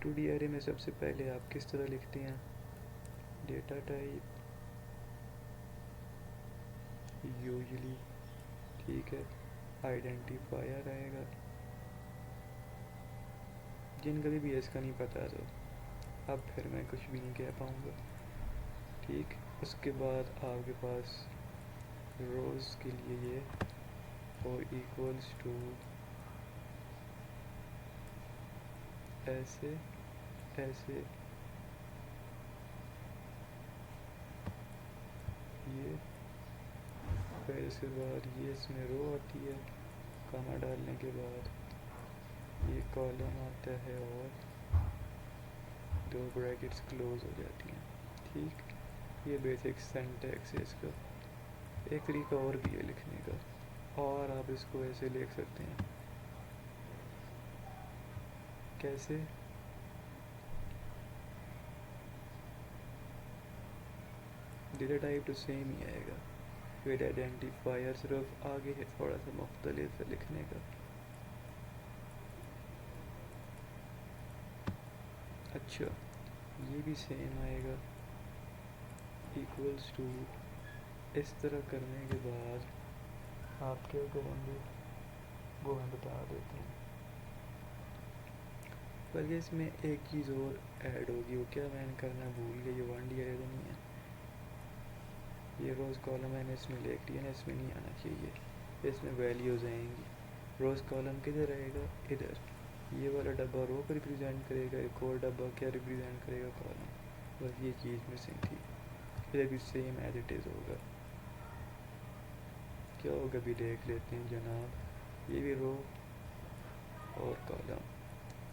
2D array में सबसे पहले आप किस तरह लिखते हैं, डेटा टाइप यूजली, ठीक है, आइडेंटिफायर आएगा। जिन कभी भी इसका नहीं पता तो अब फिर मैं कुछ भी नहीं कह पाऊँगा, ठीक। उसके बाद आपके पास रोज़ के लिए ये और इक्वल्स टू ऐसे ऐसे, ये फिर इसके बाद ये इसमें रो आती है, कामा डालने के बाद ये कॉलम आता है और दो ब्रैकेट्स क्लोज हो जाती हैं, ठीक। ये बेसिक सिंटैक्स है इसका। एक तरीका और भी है लिखने का, और आप इसको ऐसे लिख सकते हैं, कैसे, डेटा टाइप तो सेम ही आएगा, फिर आइडेंटिफायर सिर्फ आगे है थोड़ा सा मुख्तलिफ है लिखने का। अच्छा, ये भी सेम आएगा, इक्वल्स टू, इस तरह करने के बाद आप क्या करेंगे वो मैं बता देता हूँ। बल्कि इसमें एक चीज़ और ऐड होगी, वो क्या मैंने करना भूल गया, ये 1D एरे तो नहीं है, ये रोज़ कॉलम मैंने इसमें लिख लिया ना, इसमें नहीं आना चाहिए, इसमें वैल्यूज़ आएंगी। रोज़ कॉलम किधर रहेगा, इधर, ये वाला डब्बा रो को रिप्रेजेंट करेगा, एक और डब्बा क्या रिप्रेजेंट करेगा, कॉलम। बस ये चीज़ मिसिंग थी, इधर भी सेम एज इट इज़ होगा। क्या होगा भी देख लेते हैं जनाब, ये भी रो और कॉलम।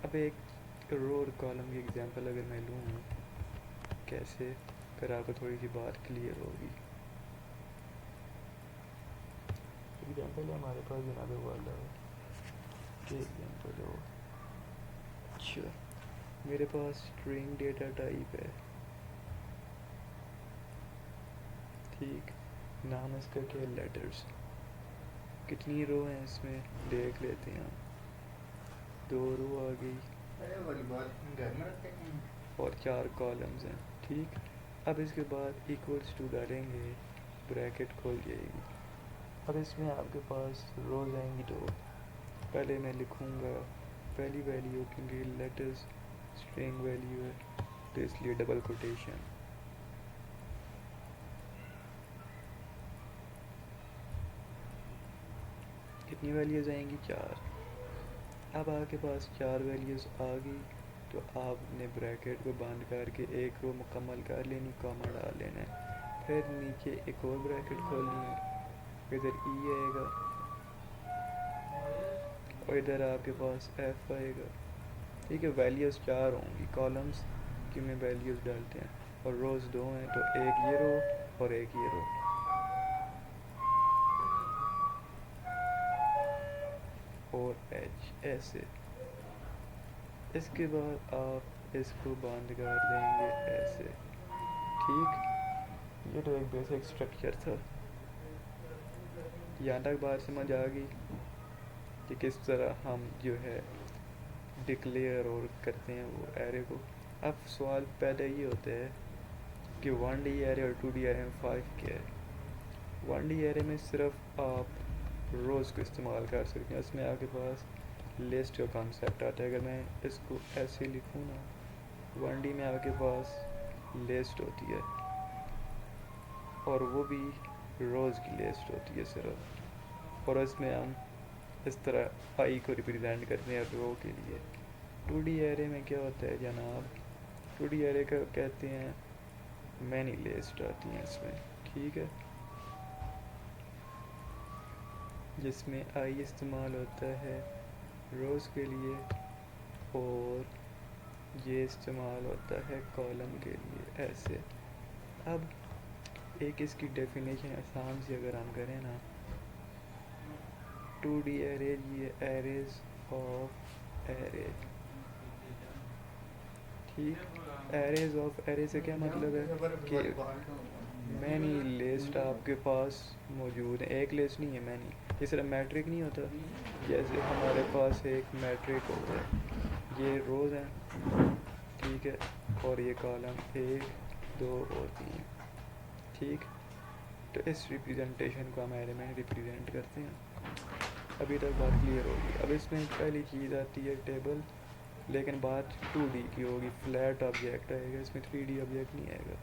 अब एक रो और कॉलम की एग्जांपल अगर मैं लूँ, कैसे, फिर आपको थोड़ी सी बात क्लियर होगी। एग्जांपल है हमारे पास जनाब वाला के एग्जांपल हो। अच्छा, मेरे पास स्ट्रिंग डेटा टाइप है, ठीक, नाम इसका क्या है, लेटर्स। कितनी रो हैं इसमें देख लेते हैं, 2 रो आ गई और 4 कॉलम्स हैं, ठीक। अब इसके बाद इक्वल्स टू डालेंगे, ब्रैकेट खोल जाएगी। अब इसमें आपके पास रोज आएंगी, तो पहले मैं लिखूँगा पहली वैल्यू, क्योंकि लेटर्स स्ट्रिंग वैल्यू है तो इसलिए डबल कोटेशन, कितनी वैल्यूज़ आएंगी, 4। अब आपके पास 4 वैल्यूज़ आ गई, तो आपने ब्रैकेट को बंद करके एक रो मुकम्मल कर लेनी, कॉमा डाल लेना है, फिर नीचे एक और ब्रैकेट खोलनी है, इधर ई आएगा और इधर आपके पास एफ आएगा, ठीक है। वैल्यूज़ 4 होंगी, कॉलम्स की में वैल्यूज़ डालते हैं, और रोज़ 2 हैं, तो एक ये रो और एक ये रो, और एच ऐसे। इसके बाद आप इसको बंद कर देंगे ऐसे, ठीक। ये तो एक बेसिक स्ट्रक्चर था, यहाँ तक बात समझ आ गई कि किस तरह हम जो है डिक्लेयर और करते हैं वो एरे को। अब सवाल पैदा ये होता है कि 1D एरे और 2D एरे में फ़र्क क्या है। 1D एरे में सिर्फ आप रोज़ को इस्तेमाल कर सकते हैं, उसमें आपके पास लिस्ट का कॉन्सेप्ट आता है। अगर मैं इसको ऐसे लिखूँ ना, 1D में आपके पास लिस्ट होती है, और वो भी रोज़ की लिस्ट होती है सिर्फ, और इसमें हम इस तरह आई को रिप्रेजेंट करते हैं रो के लिए। 2D एरे में क्या होता है जनाब, 2D एरे का कहते हैं मैनी लिस्ट आती हैं इसमें, ठीक है, जिसमें आई इस्तेमाल होता है रोज़ के लिए और ये इस्तेमाल होता है कॉलम के लिए, ऐसे। अब एक इसकी डेफिनेशन आसान से अगर हम करें ना, 2D एरे, ये एरेज ऑफ एरे, ठीक। एरेज ऑफ एरे से क्या मतलब है कि मैनी लिस्ट आपके पास मौजूद है, एक लिस्ट नहीं है, मैनी। जिस तरह मैट्रिक नहीं होता, जैसे हमारे पास एक मैट्रिक होता है, ये रोज़ हैं ठीक है, और ये कॉलम 1 2 और 3, ठीक। तो इस रिप्रेजेंटेशन को हम एरे में रिप्रेजेंट करते हैं। अभी तक बात क्लियर होगी। अब इसमें पहली चीज़ आती है टेबल, लेकिन बात 2D की होगी, फ्लैट ऑब्जेक्ट आएगा इसमें, 3D ऑब्जेक्ट नहीं आएगा।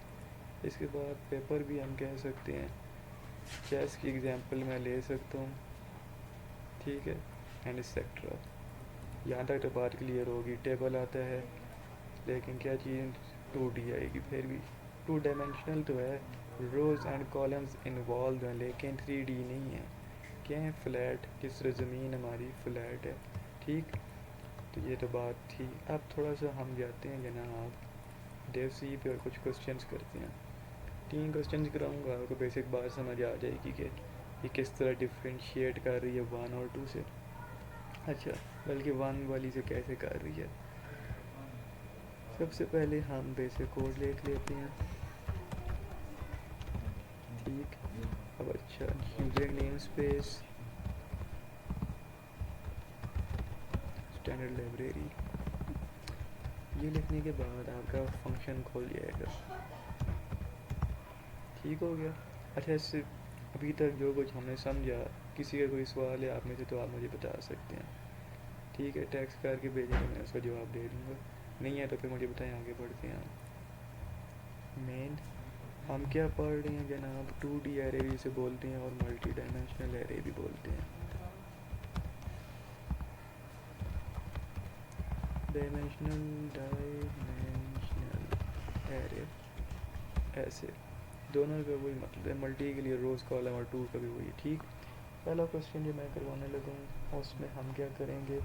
इसके बाद पेपर भी हम कह सकते हैं, चेस की एग्जांपल मैं ले सकता हूँ, ठीक है, एंड एक्सेट्रा। यहाँ तक तो बात क्लियर होगी। टेबल आता है, लेकिन क्या चीज़ 2D आएगी, फिर भी 2 डायमेंशनल तो है, रोज़ एंड कॉलम्स इन्वॉल्व हैं, लेकिन 3D नहीं है। क्या है, फ्लैट, जिस तरह ज़मीन हमारी फ्लैट है, ठीक। तो ये तो बात थी। अब थोड़ा सा हम जाते हैं जनाब डेव सी पे और कुछ क्वेश्चंस करते हैं। 3 क्वेश्चंस कराऊंगा, आपको बेसिक बात समझ आ जाएगी कि ये किस तरह डिफ्रेंशिएट कर रही है 1 और 2 से, अच्छा, बल्कि 1 वाली से कैसे कर रही है। सबसे पहले हम बेसिक कोड लिख लेते हैं, ठीक। अब अच्छा, user name space, standard library, ये लिखने के बाद आपका फंक्शन खोल जाएगा, ठीक हो गया। अच्छा, इससे अभी तक जो कुछ हमने समझा, किसी का कोई सवाल है आप में से तो आप मुझे बता सकते हैं, ठीक है। टेक्स्ट करके भेजेंगे, मैं उसका जवाब दे दूँगा। नहीं है तो फिर मुझे बताएं, आगे बढ़ते हैं। मेन हम क्या पढ़ रहे हैं जनाब, 2D एरे भी इसे बोलते हैं और मल्टी डायमेंशनल एरे भी बोलते हैं। डायमेंशनल एरे, ऐसे दोनों का वही मतलब है, मल्टी के लिए रोज़ कॉलम और 2 का भी वही, ठीक। पहला क्वेश्चन जो मैं करवाने लगा हूँ, उसमें हम क्या करेंगे,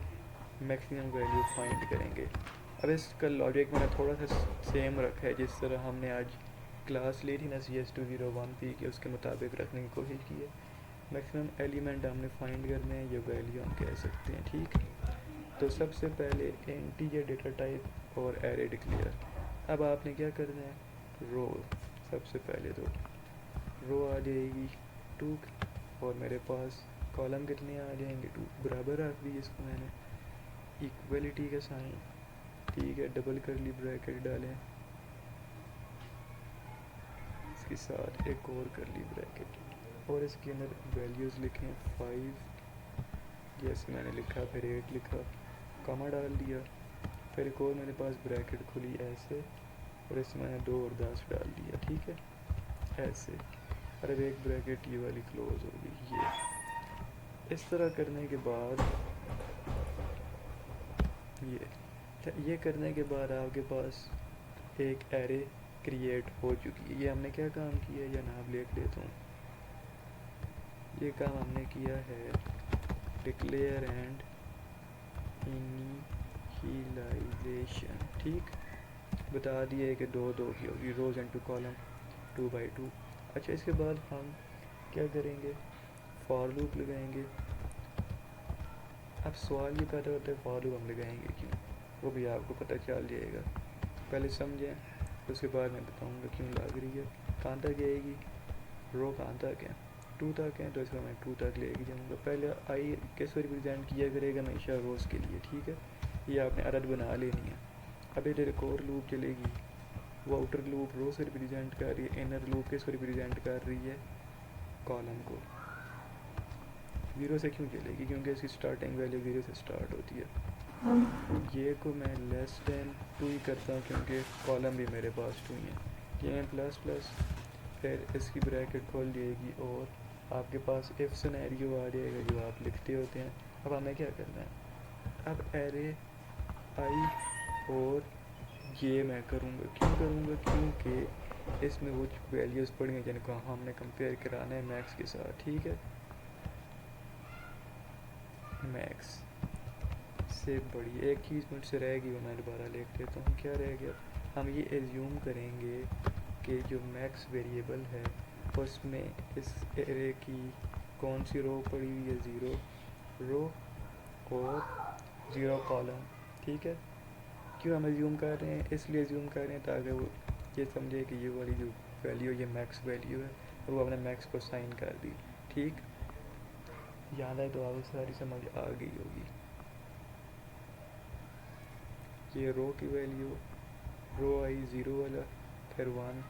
मैक्सिमम वैल्यू फाइंड करेंगे। अब इसका लॉजिक मैंने थोड़ा सा सेम रखा है, जिस तरह हमने आज क्लास ली थी ना CS201P की, उसके मुताबिक रखने की कोशिश की है। मैक्सिमम एलिमेंट हमने फाइंड करने हैं, ये वैल्यू हम कह सकते हैं, ठीक। तो सबसे पहले इंटीजर डेटा टाइप और एरे डिक्लेयर। अब आपने क्या करना है, रो, सबसे पहले तो रो आ जाएगी 2, और मेरे पास कॉलम कितने आ जाएंगे, 2, बराबर रख दी इसको मैंने, इक्वलिटी का साइन, ठीक है, डबल करली ब्रैकेट डालें, इसके साथ एक और करली ब्रैकेट, और इसके अंदर वैल्यूज़ लिखें 5, जैसे मैंने लिखा, फिर 8 लिखा, कॉमा डाल दिया, फिर एक और मेरे पास ब्रैकेट खुली ऐसे, और इसमें मैंने 2 और 10 डाल दिया, ठीक है, ऐसे, और अब एक ब्रैकेट ये वाली क्लोज होगी। ये इस तरह करने के बाद ये करने के बाद आपके पास एक एरे क्रिएट हो चुकी है। ये हमने क्या काम किया है जनाब, लिख लेता हूँ। ये काम हमने किया है डिक्लेयर एंड इनिशियलाइजेशन, ठीक। बता दिए कि 2 2 की होगी, रोज एंड 2 कॉलम 2 बाई 2। अच्छा, इसके बाद हम क्या करेंगे, फॉर लूप लगाएंगे। अब सवाल ये पैदा होता है, फॉर लूप हम लगाएंगे क्यों, वो भी आपको पता चल जाएगा। पहले समझें, उसके बाद मैं बताऊंगा क्यों लग रही है। कहाँ तक जाएगी, रो कहाँ तक है, 2 तक है, तो इसको मैं 2 तक लेके जाऊँगा। पहले आई किस रिप्रेजेंट किया करेगा, हमेशा रोज़ के लिए, ठीक है। ये आपने अदद बना लेनी है। अब इधर एक और लूप चलेगी, वो आउटर लूप रो से रिप्रेजेंट कर रही है, इनर लूप किसको रिप्रेजेंट कर रही है, कॉलम को। 0 से क्यों चलेगी, क्योंकि इसकी स्टार्टिंग वैल्यू 0 से स्टार्ट होती है। ये को मैं लेस देन 2 ही करता हूँ, क्योंकि कॉलम भी मेरे पास 2 ही है। ये प्लस प्लस, फिर इसकी ब्रैकेट खोल जाएगी, और आपके पास इफ सिनेरियो आ जाएगा जो आप लिखते होते हैं। अब हमें क्या करना है, अब एरे आई और ये मैं करूँगा, क्यों करूँगा, क्योंकि इसमें वो वैल्यूज़ पड़ी हैं जिनको हमने कंपेयर कराना है मैक्स के साथ, ठीक है। मैक्स से बड़ी एक चीज़ मुझसे रह गई, वो मैं दोबारा लिख लेता हूँ। क्या रह गया, हम ये एज्यूम करेंगे कि जो मैक्स वेरिएबल है उसमें इस एरे की कौन सी रो पड़ी हुई है, 0 रो और 0 कॉलम, ठीक है। क्यों हम एज्यूम कर रहे हैं, इसलिए एज्यूम कर रहे हैं ताकि वो ये समझे कि ये वाली जो वैल्यू ये मैक्स वैल्यू है, वो हमने मैक्स को साइन कर दी, ठीक। यहाँ तक तो आपको सारी समझ आ गई होगी। ये रो की वैल्यू रो आई 0 वाला, फिर 1,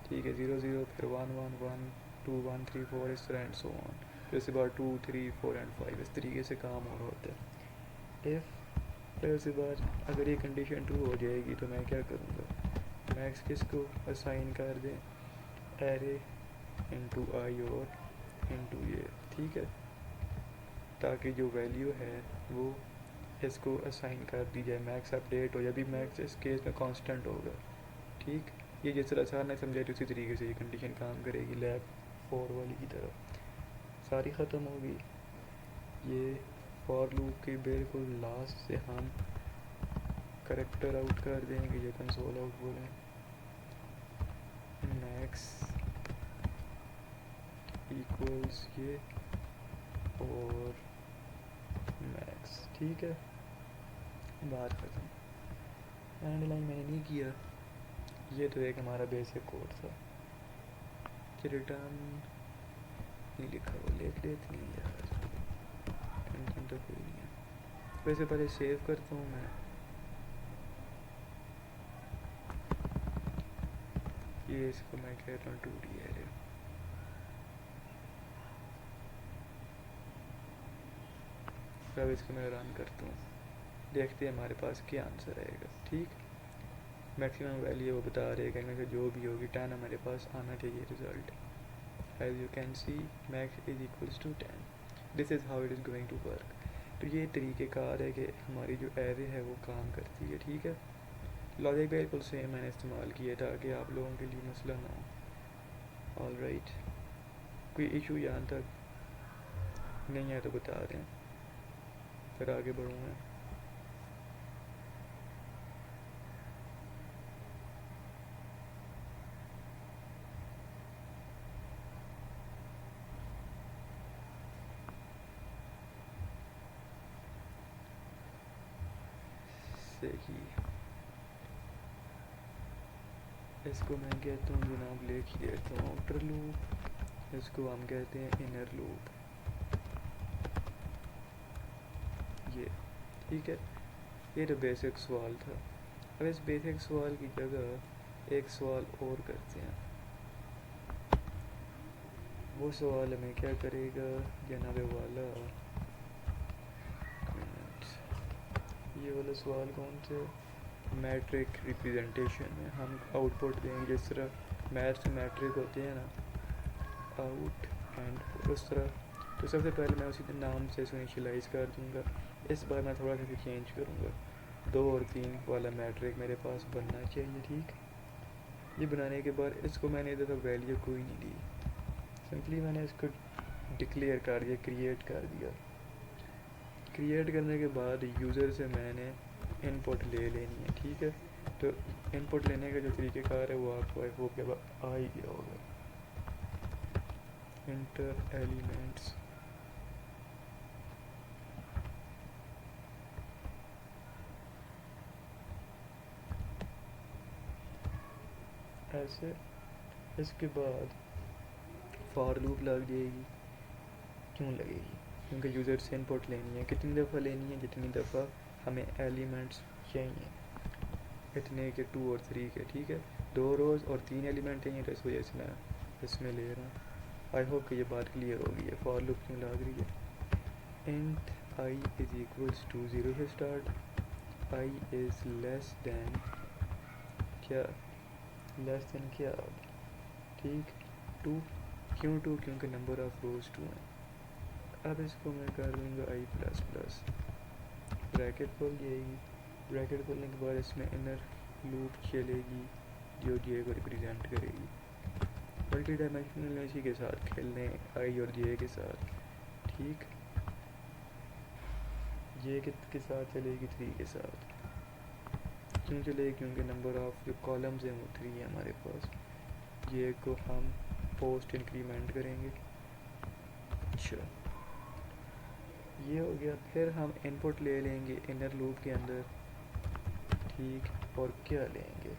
ठीक है 0 0, फिर 1 1 1 2 1 3 4, इस तरह एंड सो ऑन। फिर उसके बाद 2 3 4 एंड 5, इस तरीके से काम हो रहा होता है। इफ़ फिर उसके बाद अगर ये कंडीशन ट्रू हो जाएगी तो मैं क्या करूँगा, मैक्स किसको असाइन कर दें, एरे इंटू आई और इंटू ये, ठीक है, ताकि जो वैल्यू है वो इसको असाइन कर दी जाए, मैक्स अपडेट हो जाए। अभी मैक्स इस केस में कांस्टेंट होगा, ठीक। ये जिस तरह आसान है समझाए उसी तरीके से ये कंडीशन काम करेगी, लैब 4 वाली की तरह सारी ख़त्म होगी। ये फॉर लूप के बिल्कुल लास्ट से हम करेक्टर आउट कर देंगे, ये कंसोल आउट बोलें, मैक्स इक्वल्स ये और मैक्स, ठीक है, बात खत्म। एंड लाइन मैंने नहीं किया, ये तो एक हमारा बेसिक कोड था कि रिटर्न नहीं लिखा, वो लिख लेते हैं यार, टेंशन तो कोई नहीं है। वैसे पहले सेव करता हूँ मैं, ये इसको मैं कहता हूँ 2D एरे। अब इसको मैं रन करता हूँ, देखते हैं हमारे पास क्या आंसर आएगा, ठीक। मैक्सिमम वैल्यू वो बता रहेगा, इनमें से जो भी होगी 10 हमारे पास आना चाहिए result. As you can see max is equals to 10, this is how it is going to work. तो ये तरीक़ेकार है कि हमारी जो एरे है वो काम करती है, ठीक है। लॉजिक बिल्कुल सेम मैंने इस्तेमाल किया ताकि आप लोगों के लिए मसला ना हो। ऑल राइट, कोई इशू यहाँ तक नहीं है तो बता दें, फिर आगे बढ़ूँ मैं। सही, इसको मैं कहता हूँ जनाब, लिख लेता हूँ आउटर लूप, इसको हम कहते हैं इनर लूप, ये, ठीक है। ये तो बेसिक सवाल था। अब इस बेसिक सवाल की जगह एक सवाल और करते हैं। वो सवाल हमें क्या करेगा जनाब वाला, ये वाला सवाल कौन से, मैट्रिक रिप्रेजेंटेशन में हम आउटपुट देंगे जिस तरह मैथ्स में मैट्रिक होते हैं ना, आउट एंड उस तरह। तो सबसे पहले मैं उसी नाम से इसको इनिशियलाइज़ कर दूँगा। इस बार मैं थोड़ा सा चेंज करूँगा, 2 और 3 वाला मैट्रिक मेरे पास बनना चाहिए, ठीक। ये बनाने के बाद इसको मैंने इधर तो वैल्यू कोई नहीं दी, सिंपली मैंने इसको डिक्लेयर कर दिया, क्रिएट कर दिया। क्रिएट करने के बाद यूज़र से मैंने इनपुट ले लेनी है, ठीक है। तो इनपुट लेने का जो तरीक़ेकार है वो आपको आई होप के बाद आ ही गया होगा। इंटर एलिमेंट्स, ऐसे। इसके बाद फॉर लूप लग जाएगी, क्यों लगेगी, क्योंकि यूज़र से इनपुट लेनी है, कितनी दफ़ा लेनी है, जितनी दफ़ा हमें एलिमेंट्स चाहिए, इतने के 2 और 3 के, ठीक है। 2 रोज़ और 3 एलिमेंट चाहिए, तो इस वजह से मैं इसमें ले रहा हूँ। आई होप कि ये बात क्लियर होगी है फॉर लूप क्यों लग रही है। Int I is equals to 0 से start, I is less than क्या, लेस दैन क्या, ठीक, 2। क्यों 2, क्योंकि नंबर ऑफ रोज 2 हैं। अब इसको मैं कर दूँगा आई प्लस प्लस, ब्रैकेट खोल जाएगी, ब्रैकेट खोलने के बाद इसमें इनर लूप चलेगी जो जे को रिप्रेजेंट करेगी। मल्टी डायमेंशनल इसी के साथ खेलने, आई और जे के साथ, ठीक। जे के साथ चलेगी 3 के साथ, क्यों चलेगी, क्योंकि नंबर ऑफ जो कॉलम्स हैं वो 3 है हमारे पास। ये को हम पोस्ट इंक्रीमेंट करेंगे, अच्छा ये हो गया। फिर हम इनपुट ले लेंगे इनर लूप के अंदर, ठीक, और क्या लेंगे,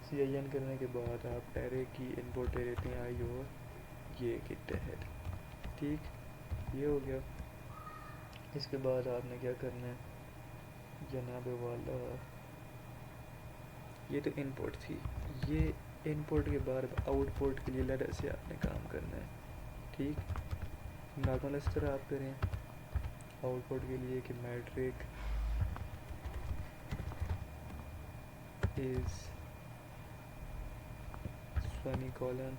CIN करने के बाद आप एरे की इनपुट ले लेते हैं आई और ये के तहत, ठीक, ये हो गया। इसके बाद आपने क्या करना है जनाब वाला, ये तो इनपुट थी। ये इनपुट के बाद आउटपुट के लिए लेटर से आपने काम करना है, ठीक। नॉर्मल इस तरह आप करें आउटपुट के लिए कि मैट्रिक इज सेमीकोलन,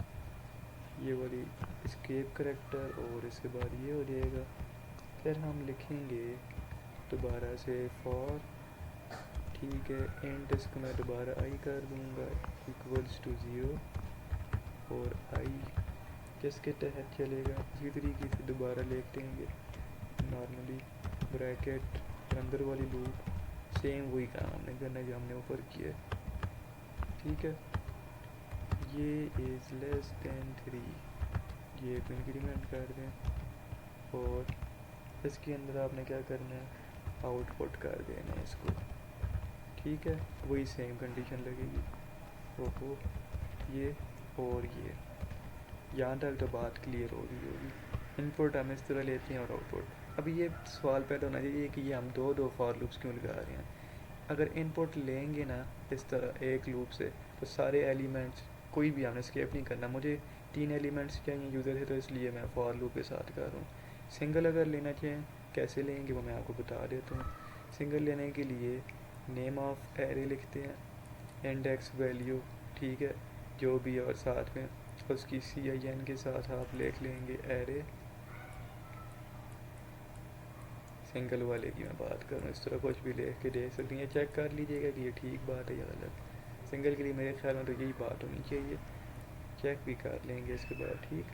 ये वाली एस्केप करेक्टर, और इसके बाद ये हो जाएगा। फिर हम लिखेंगे दोबारा से फॉर, ठीक है, इंट इसको मैं दोबारा आई कर दूंगा इक्वल्स टू 0, और आई किसके तहत चलेगा, इसी तरीके से दोबारा लिख देंगे नॉर्मली ब्रैकेट अंदर वाली लूप, सेम वही काम हमने करना है जो हमने ऊपर किया है, ठीक है। ये इज़ लेस दैन 3, ये को इंक्रीमेंट कर दें, और इसके अंदर आपने क्या करना है, आउटपुट कर देना है इसको, ठीक है। वही सेम कंडीशन लगेगी। ओहो, ये और ये यहाँ तक तो बात क्लियर हो गई होगी। इनपुट हम इस तरह लेते हैं और आउटपुट। अभी ये सवाल पैदा होना चाहिए कि ये हम दो फॉर लूप्स क्यों लगा रहे हैं। अगर इनपुट लेंगे ना इस तरह एक लूप से, तो सारे एलिमेंट्स कोई भी हमने स्केप नहीं करना। मुझे 3 एलिमेंट्स चाहिए यूज़र से, तो इसलिए मैं फॉर लूप के साथ कर रहा हूँ। सिंगल अगर लेना चाहिए, कैसे लेंगे वो मैं आपको बता देता हूँ। सिंगल लेने के लिए नेम ऑफ एरे लिखते हैं, इंडेक्स वैल्यू, ठीक है, जो भी, और साथ में उसकी CIN के साथ आप लिख लेंगे एरे। सिंगल वाले की मैं बात करूँ, इस तरह कुछ भी लिख के दे सकते हैं, चेक कर लीजिएगा कि ये ठीक बात है या गलत। सिंगल के लिए मेरे ख्याल में तो यही बात होनी चाहिए, चेक भी कर लेंगे इसके बाद, ठीक।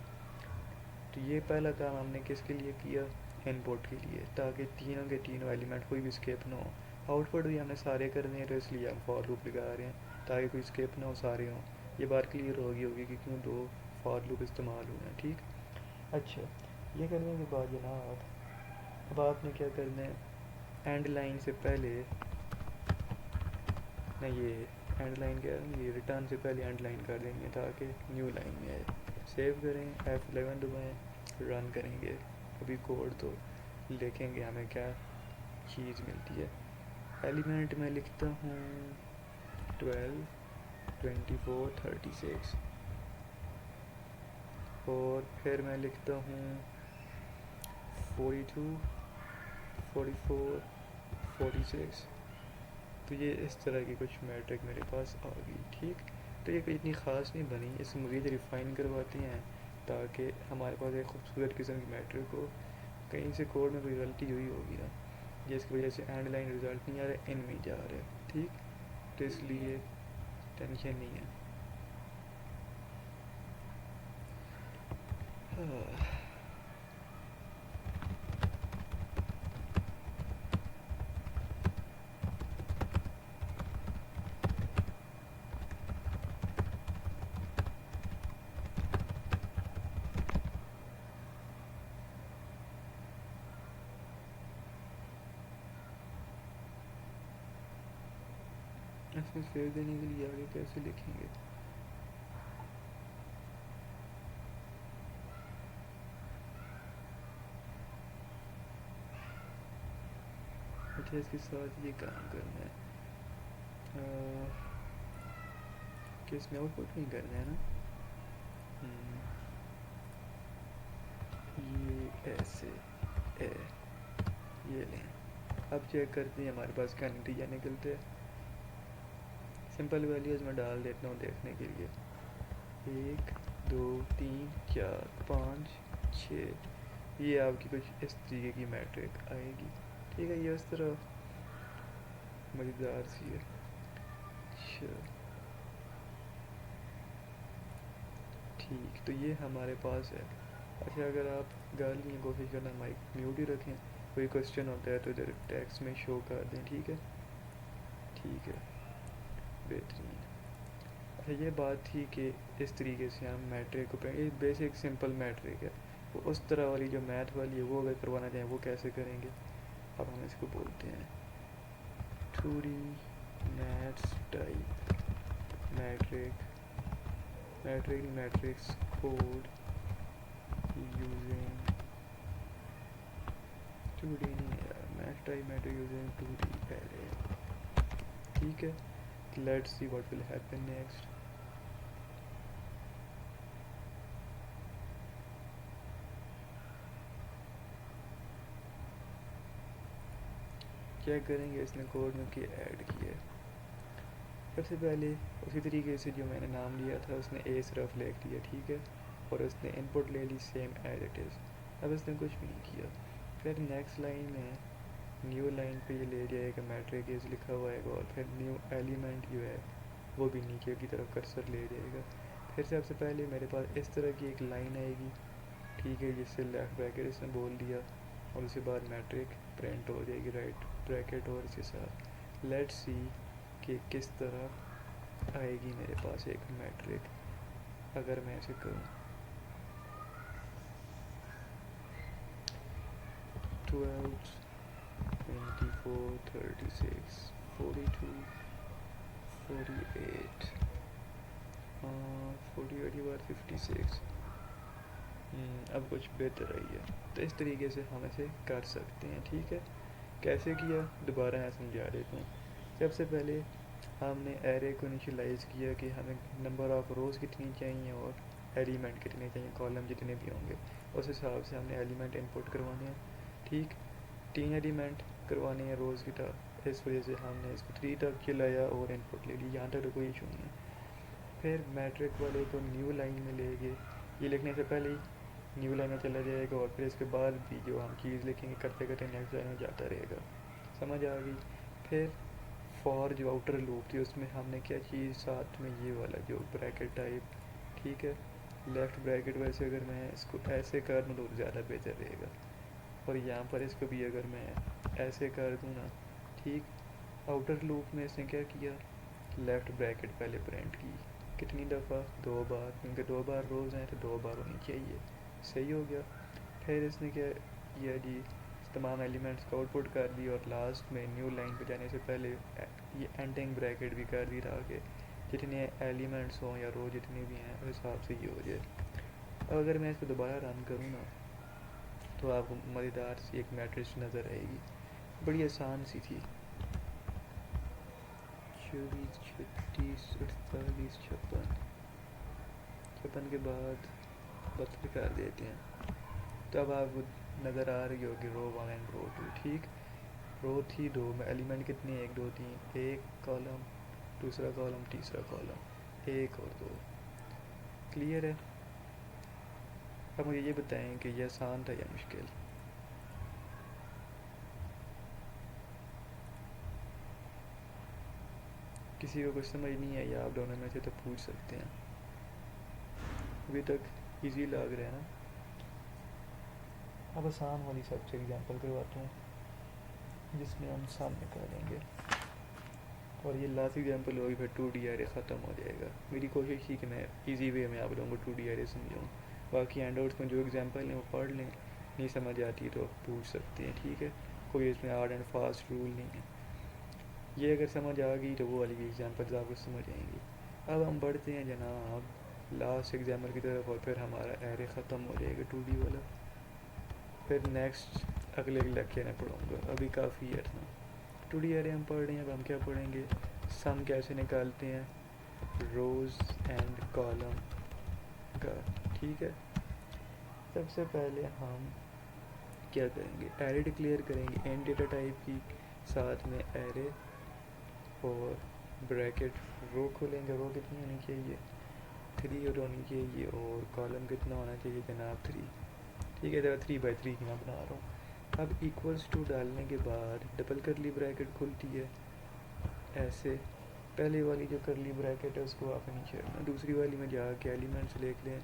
तो ये पहला काम हमने किसके लिए किया, इनपुट के लिए, ताकि तीनों के तीनों एलिमेंट कोई भी स्केप ना हो। आउटपुट भी हमने सारे करने हैं, तो इसलिए हम फॉर लूप लगा रहे हैं ताकि कोई स्केप ना हो, सारे हों। ये बात क्लियर होगी कि क्यों 2 फॉर लूप इस्तेमाल हुए हैं, ठीक। अच्छा, ये करने के बाद जनाब अब आपने क्या करना है, एंड लाइन से पहले, नहीं ये एंड लाइन क्या है, ये रिटर्न से पहले एंड लाइन कर देंगे ताकि न्यू लाइन में आए। सेव करें, F11 दबाएँ, रन करेंगे। अभी कोड तो लिखेंगे हमें क्या चीज़ मिलती है। एलिमेंट में लिखता हूँ 12, 24, 36, और फिर मैं लिखता हूँ 42, 44, 46। तो ये इस तरह की कुछ मैट्रिक मेरे पास आ गई, ठीक। तो ये कोई इतनी ख़ास नहीं बनी, इसे मज़ीद रिफ़ाइन करवाते हैं ताकि हमारे पास एक खूबसूरत किस्म की मैट्रिक हो। कहीं से कोड में कोई गलती हुई होगी ना, जिसकी वजह से एंड लाइन रिज़ल्ट नहीं आ रहा, इन में जा रहा है, ठीक। तो इसलिए टेंशन नहीं है। हाँ। इसमें सेव देने के लिए आगे कैसे लिखेंगे, अच्छा इसके साथ ये काम करना है कि इसमें आउटपुट नहीं करना है ना। ये ऐसे ए, ये लें। अब चेक करते हैं हमारे पास क्या नतीजा निकलते हैं। सिंपल वैल्यूज़ में डाल देता हूँ देखने के लिए, 1, 2, 3, 4, 5, 6। ये आपकी कुछ इस तरीके की मैट्रिक आएगी, ठीक है। ये इस तरह मज़ेदार सी है। अच्छा ठीक, तो ये हमारे पास है। अच्छा अगर आप गाली की कोशिश करना माइक म्यूट ही रखें, कोई क्वेश्चन होता है तो इधर टेक्स्ट में शो कर दें, ठीक है। ठीक है, बेहतरीन। अच्छा ये बात थी कि इस तरीके से हम मैट्रिक को, ये बेसिक सिंपल मैट्रिक है, वो उस तरह वाली जो मैथ वाली है वो अगर करवाना चाहें वो कैसे करेंगे। अब हम इसको बोलते हैं 2D maths type matrix, matrix code using 2D नहीं यार, math type matrix using 2D array, ठीक है। Let's see what will happen next. क्या करेंगे, इसने कोड में क्या ऐड किया है। सबसे पहले उसी तरीके से जो मैंने नाम लिया था उसने ए सिर्फ लिख दिया, ठीक है, और उसने इनपुट ले ली सेम एज इट इज़। अब इसने कुछ भी नहीं किया। फिर नेक्स्ट लाइन में न्यू लाइन पे ये ले जाएगा मैट्रिक इज लिखा हुआ है, और फिर न्यू एलिमेंट जो है वो भी नीचे की तरफ कर्सर ले जाएगा। फिर सबसे पहले मेरे पास इस तरह की एक लाइन आएगी, ठीक है, जिससे लेफ्ट ब्रैकेट इसने बोल दिया, और उसके बाद मैट्रिक प्रिंट हो जाएगी राइट ब्रैकेट और इसके साथ। लेट्स सी कि किस तरह आएगी मेरे पास एक मैट्रिक अगर मैं ऐसे करूँ। 12 24 36 42 48 48 के बाद 56। अब कुछ बेहतर आई है, तो इस तरीके से हम इसे कर सकते हैं, ठीक है। कैसे किया दोबारा मैं समझा देता हूँ। सबसे पहले हमने एरे को इनिशियलाइज़ किया कि हमें नंबर ऑफ़ रोज़ कितनी चाहिए और एलिमेंट कितने चाहिए, कॉलम जितने भी होंगे उस हिसाब से हमने एलिमेंट इनपुट करवाने हैं, ठीक। 3 एलिमेंट करवाने हैं रोज़ की तरह, इस वजह से हमने इसको 3 तक चलाया और इनपुट ले ली, यहाँ तक तो कोई इशू नहीं है। फिर मैट्रिक वाले को न्यू लाइन में ले गए, ये लिखने से पहले ही न्यू लाइन में चला जाएगा, और फिर इसके बाद भी जो हम चीज़ लिखेंगे करते करते नेक्स्ट लाइन में जाता रहेगा, समझ आ गई। फिर फॉर जो आउटर लूप थी उसमें हमने क्या चीज़ साथ में ये वाला जो ब्रैकेट टाइप, ठीक है, लेफ़्ट ब्रैकेट। वैसे अगर मैं इसको ऐसे कर दूँ तो ज़्यादा बेहतर रहेगा, और यहाँ पर इसको भी अगर मैं ऐसे कर दूँ ना, ठीक। आउटर लूप में इसने क्या किया, लेफ़्ट ब्रैकेट पहले प्रिंट की, कितनी दफ़ा, 2 बार, क्योंकि 2 बार रोज़ हैं तो 2 बार होनी चाहिए, सही हो गया। फिर इसने क्या किया जी, तमाम एलिमेंट्स को आउटपुट कर दी, और लास्ट में न्यू लाइन पे जाने से पहले ये एंडिंग ब्रैकेट भी कर दी ताकि जितने एलिमेंट्स हों या रो जितने भी हैं उस हिसाब से ये हो जाए। अब अगर मैं इसको दोबारा रन करूँ ना तो आपको मज़ेदार सी एक मैट्रिक्स नज़र आएगी, बड़ी आसान सी थी। 24 36 48 56, 56 के बाद 72 कर देते हैं। तो अब आपको नज़र आ रही होगी रो 1 एंड रो 2, ठीक। रो थी 2 में एलिमेंट कितने, 1 2 3, एक कॉलम, दूसरा कॉलम, तीसरा कॉलम, 1 और 2, क्लियर है। अब मुझे ये बताएं कि यह आसान था या मुश्किल। किसी को कुछ समझ नहीं है या आप दोनों में से तो पूछ सकते हैं, अभी तक इजी लग रहा है ना। अब आसान वाली सबसे एग्जांपल करवाता हूँ जिसमें हम सम निकालेंगे, और ये लास्ट एग्जांपल होगी, फिर 2D एरे ख़त्म हो जाएगा। मेरी कोशिश थी कि मैं इजी वे में आप लोगों को 2D एरे समझाऊँ, बाकी हैंडआउट्स में जो एग्जांपल हैं वो पढ़ लें, नहीं समझ आती तो पूछ सकते हैं, ठीक है, कोई इसमें हार्ड एंड फास्ट रूल नहीं है। ये अगर समझ आ गई तो वो वाली भी एग्जांपल्स आपको समझ आएंगी। अब हम बढ़ते हैं जनाब लास्ट एग्जाम्पल की तरफ, और फिर हमारा एरे ख़त्म हो जाएगा 2D वाला। फिर नेक्स्ट अगले लेक्चर में पढ़ूँगा, अभी काफ़ी है ना। 2D एरे हम पढ़ रहे हैं, अब हम क्या पढ़ेंगे, सम कैसे निकालते हैं रोज़ एंड कॉलम का, ठीक है। सबसे पहले हम क्या करेंगे, एरे डिक्लेयर करेंगे एंड डेटा टाइप की, साथ में एरे और ब्रैकेट रो खोलेंगे, रो कितनी होनी चाहिए, 3 और होनी चाहिए, और कॉलम कितना होना चाहिए जनाब 3, ठीक है। 3 by 3 की मैं बना रहा हूँ। अब इक्वल्स टू डालने के बाद डबल करली ब्रैकेट खुलती है ऐसे, पहले वाली जो करली ब्रैकेट है उसको आपने नीचे रखना, दूसरी वाली में जाके एलिमेंट्स लिख लें,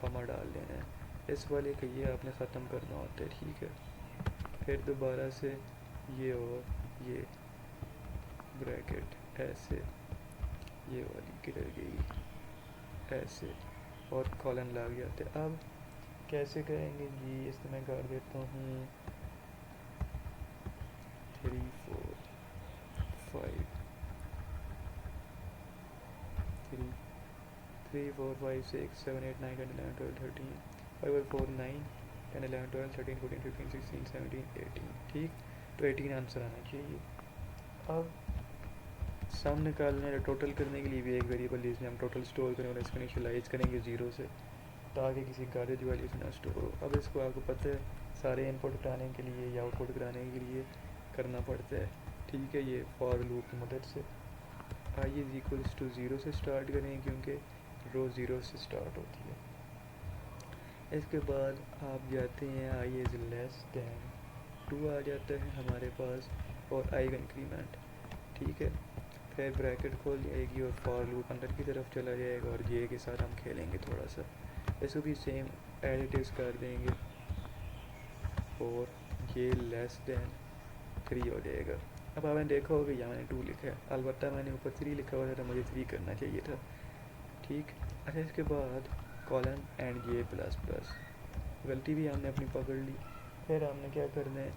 कॉमा डाल लेना है, इस वाले का ये आपने ख़त्म करना होता है, ठीक है। फिर दोबारा से ये और ये ब्रैकेट ऐसे, ये वाली किधर गई, ऐसे, और कॉलन लग जाते। अब कैसे करेंगे जी, इसको मैं कर देता हूँ 3 4 5 3 3 4 5 6 7 8 9 10 11 12 13 5 और 4 9 10 11 12 13 14 15 16 17 18, ठीक। तो 18 आंसर आना चाहिए। अब सम निकालने या टोटल करने के लिए भी एक वेरिएबल जिसमें हम टोटल स्टोर करें और इसको इनिशियलाइज करेंगे 0 से, ताकि किसी गार्बेज वैल्यू से ना स्टोर हो। अब इसको आपको पता है सारे इनपुट कराने के लिए या आउटपुट कराने के लिए करना पड़ता है, ठीक है, ये फॉर लूप की मदद से। आई इज इक्वल्स टू 0 से स्टार्ट करें क्योंकि रो 0 से स्टार्ट होती है। इसके बाद आप जाते हैं आई इज लेस दैन 2 आ जाता है हमारे पास, और आई का इंक्रीमेंट, ठीक है। फिर ब्रैकेट खोल जाएगी और फॉर लूप अंदर की तरफ चला जाएगा, और ये के साथ हम खेलेंगे थोड़ा सा। इसको भी सेम एडिटिव्स कर देंगे, और ये लेस दैन 3 हो जाएगा। अब आपने देखा होगा यहाँ मैंने 2 लिखा है, अलबत्ता मैंने ऊपर 3 लिखा हुआ था तो मुझे 3 करना चाहिए था, ठीक। अच्छा, इसके बाद colon and J plus plus, गलती भी हमने अपनी पकड़ ली। फिर हमने क्या करना है,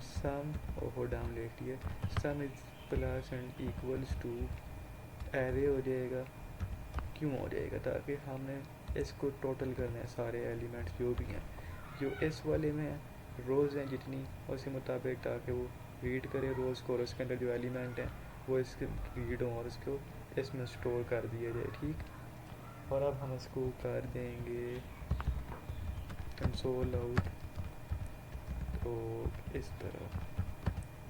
सम और डाउन लिख दिया, sum is plus and equals to array हो जाएगा, क्यों हो जाएगा, ताकि हमने इसको टोटल करना है सारे एलिमेंट्स जो भी हैं, जो इस वाले में है रोज़ हैं जितनी, उसी मुताबिक, ताकि वो रीड करे रोज़ को और उसके अंदर जो एलिमेंट हैं वो इसके रीड हों और उसको इसमें स्टोर कर दिया जाए, ठीक। और अब हम इसको कर देंगे कंसोल आउट, तो इस तरह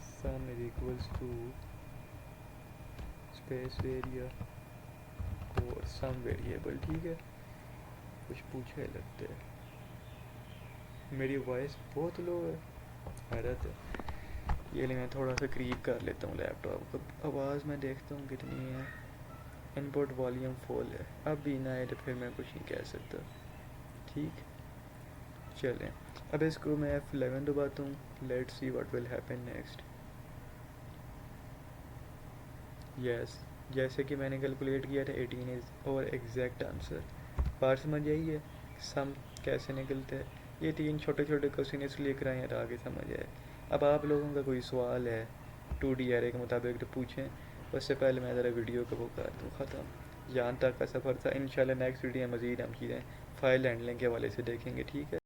sum is equals to space area और सम वेरिएबल, ठीक है। कुछ पूछे लगता है, मेरी वॉइस बहुत लो है, हैरत है। ये मैं थोड़ा सा करीब कर लेता हूँ लैपटॉप को, आवाज़ मैं देखता हूँ कितनी है। इनपुट वॉल्यूम फुल है, अब भी ना है तो फिर मैं कुछ नहीं कह सकता, ठीक। चलें, अब इसको मैं F11 दबाता हूँ, let's see what will happen next. Yes, जैसे कि मैंने कैलकुलेट किया था 18 इज और एग्जैक्ट आंसर। बात समझ आई है सम कैसे निकलता है। ये 3 छोटे छोटे क्वेश्चन इसलिए कराए हैं ताकि समझ आए। अब आप लोगों का कोई सवाल है 2D एरे के मुताबिक तो पूछें, उससे पहले मैं ज़रा वीडियो को वो कर दूँ ख़त्म। यहाँ तक का सफ़र था, इंशाल्लाह नेक्स्ट वीडियो में मज़ीद हम चीज़ें फ़ाइल हैंडलिंग के हवाले से देखेंगे, ठीक है।